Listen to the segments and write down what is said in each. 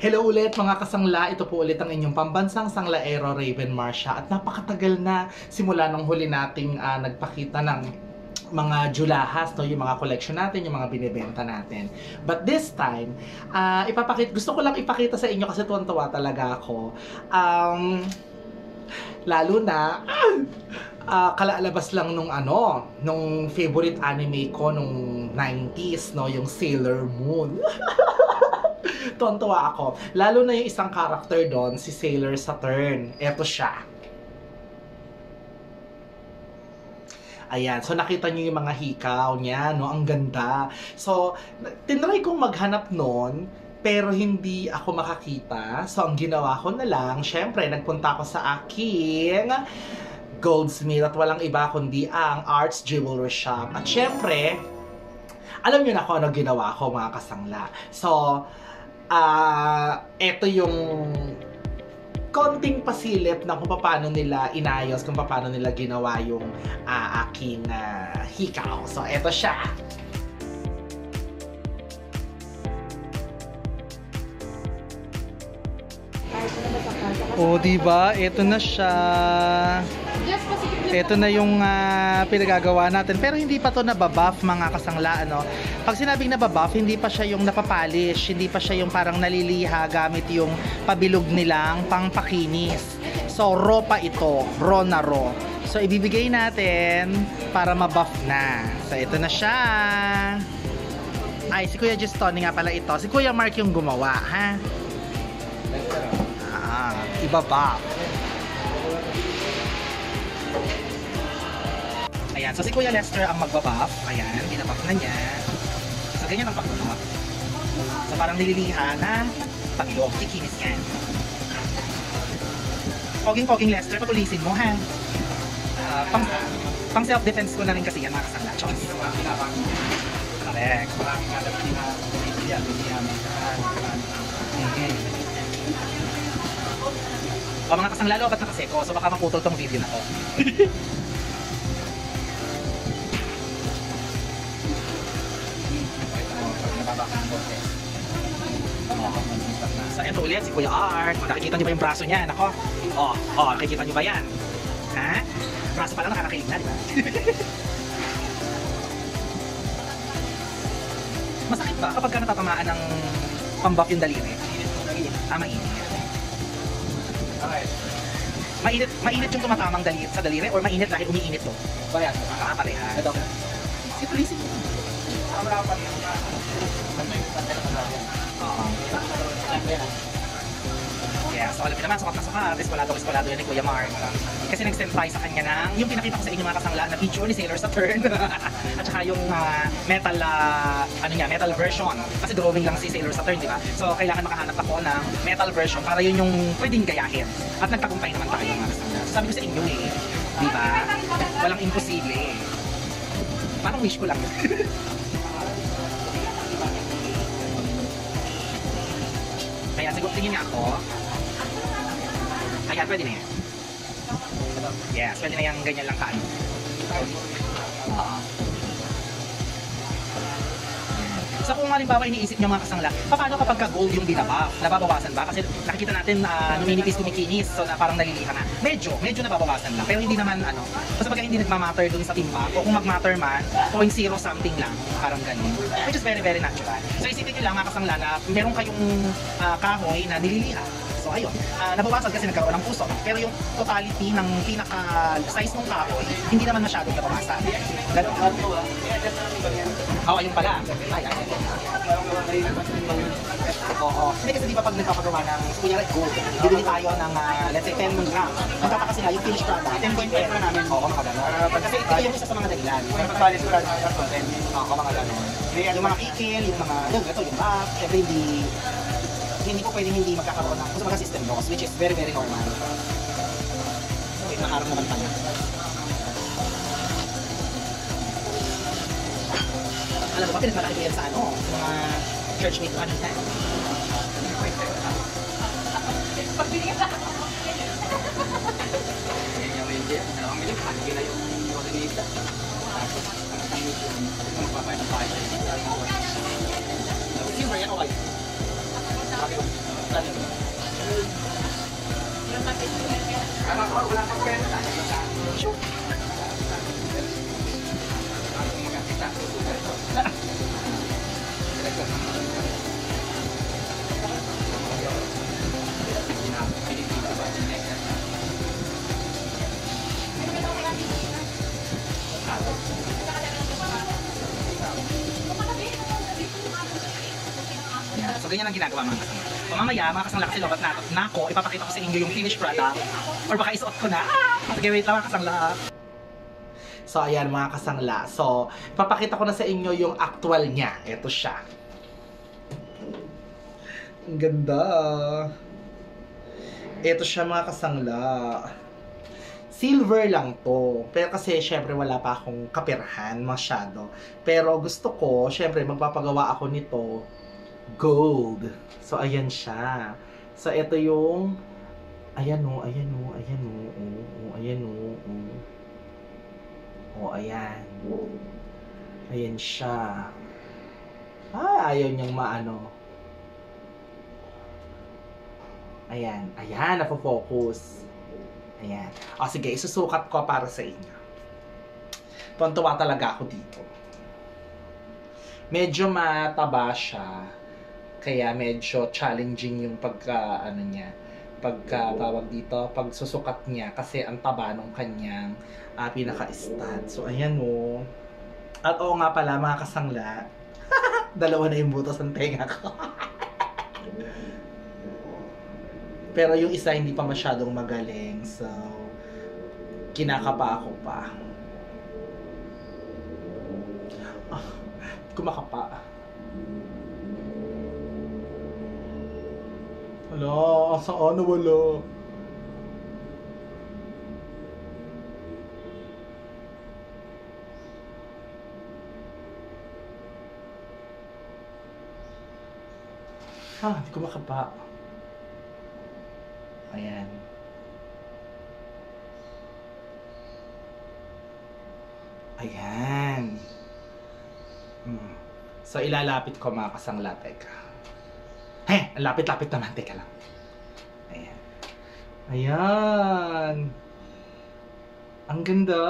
Hello ulit mga kasangla, ito po ulit ang inyong pambansang sanglaero Raven Marcia at napakatagal na simula nung huli nating nagpakita ng mga julahas, no? Yung mga collection natin, yung mga binibenta natin. But this time, gusto ko lang ipakita sa inyo kasi tuwan-tuwa talaga ako. Lalo na, kalalabas lang nung favorite anime ko nung 90s, no? Yung Sailor Moon. Tuwan-tuwa ako. Lalo na yung isang character doon, si Sailor Saturn. Eto siya. Ayan. So, nakita nyo yung mga hikaw niya, no? Ang ganda. So, tinry kong maghanap noon, pero hindi ako makakita. So, ang ginawa ko na lang, syempre, nagpunta ako sa aking goldsmith at walang iba kundi ang Arts Jewelry Shop. At syempre, alam nyo na kung ano ginawa ko, mga kasangla. So, eto yung konting pasilip ng kung paano nila inayos, kung paano nila ginawa yung aking hikaw. So, eto siya. O, diba? Eto na siya. Ito na yung pinagagawa natin. Pero hindi pa to nababuff, mga kasangla, ano. Pag sinabing nababuff, hindi pa siya yung napapolish, hindi pa siya yung parang naliliha gamit yung pabilog nilang pangpakinis. So, raw pa ito. Raw na raw. So, ibibigay natin para mabuff na. So, ito na siya. Ay, si Kuya Gistoni nga pala ito. Si Kuya Mark yung gumawa, ha? Ibabuff. Ayan, so si Kuya Lester ang magbabuff. Ayan, binabuff na niya. So, ganyan ang pagbubuff. So, parang nililiha na pag-ilog. Ikinis yan. Poging Lester, patulisin mo, ha? Pang self-defense ko na rin kasi yan, mga kasangla. Chos. Correct. O, mga kasangla, lobat na kasi ko. So, baka maputol tong video na to. So, ito ulit si Kuya Art. Nakikita niyo ba yung braso niya? Nako. Nakikita niyo ba yan? Ha? Braso pa lang nakakakilig na, di ba? Masakit ba kapag ka natatamaan ng pambuff yung daliri? Mainit. Mainit yung tumatamang sa daliri or mainit dahil umiinit to? Parehas. Parehas. Ito. Si Tulisi. Yeah, so alam niyo naman, sukat na sukat, eskwalado yan ni Kuya Mark. Kasi nag-send tayo sa kanya ng yung pinakita ko sa inyo, mga kasangla, na picture ni Sailor Saturn. At saka yung metal version. Kasi drawing lang si Sailor Saturn, di ba? So kailangan makahanap ako ng metal version para yun yung pwedeng gayahin. At nagtagumpay naman tayo, mga kasangla. So, sabi ko sa inyo di ba? Walang imposible. Parang wish ko lang. Kaya siguro tingin nga ako. Ayan, pwede na yan. Yes, pwede na yan ganyan lang kaano. So kung halimbawa iniisip nyo, mga kasangla, paano kapag ka-gold yung binabuff? Nababawasan ba? Kasi nakikita natin numinipis, kumikinis, so na parang naliliha na. Medyo nababawasan lang. Pero hindi naman kasi pag hindi nagmamatter dun sa timba, o kung mag-matter man, 0.0 something lang, parang ganun. Which is very, very natural. So isipin nyo lang, mga kasangla, na meron kayong kahoy na nililiha. So ayun, nabawasan kasi nagkaroon ng puso. Pero yung totality ng pinaka-size ng kahoy, hindi naman masyadong nabawasan. Ganun. Ayun pala. Ay. Oo. Hindi kasi di ba pag nagpapagawa ng kunyari gold, bibili tayo ng let's say 10 grams. Magkaka kasi nga yung finished product. 10.8 na namin. Oo, mga gano'n. Kasi ito yung isa sa mga dahilan. Pag-valid product content. Oo, mga gano'n. Yung mga kikil, yung mga, ito yung back, syempre hindi po pwedeng hindi magkakaroon ng mga system loss, which is very, very normal. Okay, nakaroon naman tayo. Alam mo ba, pinagmalaki ko yan sa mga church meet kanina. Pagbigyan ka! Yan yung medyo. Alam mo yung hagi na yung organista. Magpapay na tayo. Siyempre yan, okay. Wala pang kwenta. Sure. Yan. So ganyan ang ginagawa mga kasangla. So mamaya mga kasangla kasi lobat na ako, ipapakita ko sa inyo yung finished product or baka isuot ko na. Sige wait lang mga kasangla. So ayan mga kasangla. So ipapakita ko na sa inyo yung actual niya. Ito siya. Ang ganda. Ito siya mga kasangla. Silver lang to. Pero kasi syempre wala pa akong kapirahan masyado. Pero gusto ko, syempre magpapagawa ako nito gold. So ayan siya. So ito yung ayan o, ayan o, ayan o, ayan o, o ayan. Ayan siya. Ayaw niyang maano. Ayan, ayan, napofocus. Ayan. O sige, isusukat ko para sa inyo. Tuwan-tuwa talaga ako dito. Medyo mataba siya. Kaya medyo challenging yung tawag dito, pagsusukat niya. Kasi ang taba nung kanyang pinaka-stud. So ayan o. At oo nga pala mga kasangla. Dalawa na yung butas ng tenga ko. Pero yung isa hindi pa masyadong magaling. So, kinakapa ako pa. Kumakapa. Hala, saan nawala? Hindi kumakapa. Ayan. Ayan. So, ilalapit ko mga kasangla. Teka. Ang lapit-lapit naman. Teka lang. Ayan. Ayan. Ang ganda.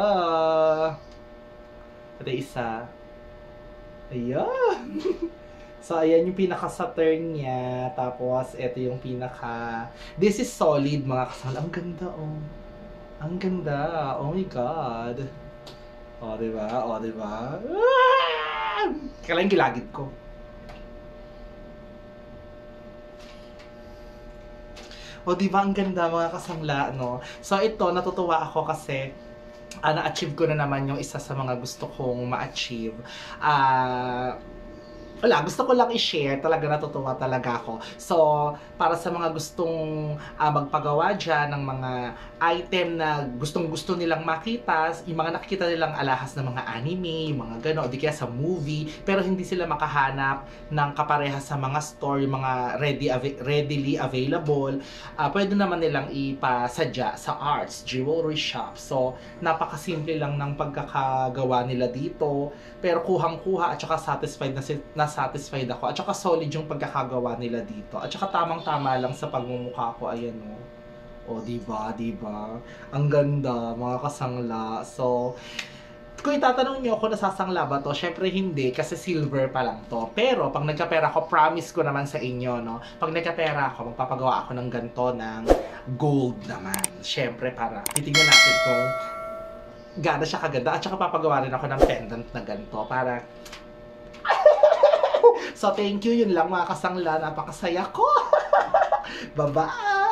Ito isa. Ayan. So, ayan yung pinaka-Saturn niya. Tapos, ito yung pinaka... This is solid, mga kasal. Ang ganda, oh. Ang ganda. Oh my God. O, diba? O, diba? Kailan gilagid ko. O, diba? Ang ganda, mga kasangla, no? So, ito, natutuwa ako kasi na-achieve ko na naman yung isa sa mga gusto kong ma-achieve. Wala, gusto ko lang i-share. Talaga natutuwa talaga ako. So, para sa mga gustong magpagawa dyan ng mga item na gustong-gusto nilang makita, yung mga nakikita nilang alahas ng mga anime, yung mga gano'n, o di kaya sa movie, pero hindi sila makahanap ng kapareha sa mga store, yung mga readily available, pwede naman nilang ipasadya sa arts, jewelry shop. So, napakasimple lang ng pagkakagawa nila dito, pero kuhang-kuha at saka satisfied ako. At saka solid yung pagkakagawa nila dito. At saka tamang-tama lang sa pagmumukha ko. Ayan o. O, diba? Diba? Ang ganda, mga kasangla. So, kung itatanong nyo kung nasasangla ba to, syempre hindi, kasi silver pa lang to. Pero, pag nagkapera ako, promise ko naman sa inyo, no? Pag nagkapera ako, magpapagawa ako ng ganito ng gold naman. Syempre, para titignan natin kung gaano siya kaganda. At saka papagawa rin ako ng pendant na ganito para... So, thank you. Yun lang mga kasangla. Napakasaya ko. Bye-bye!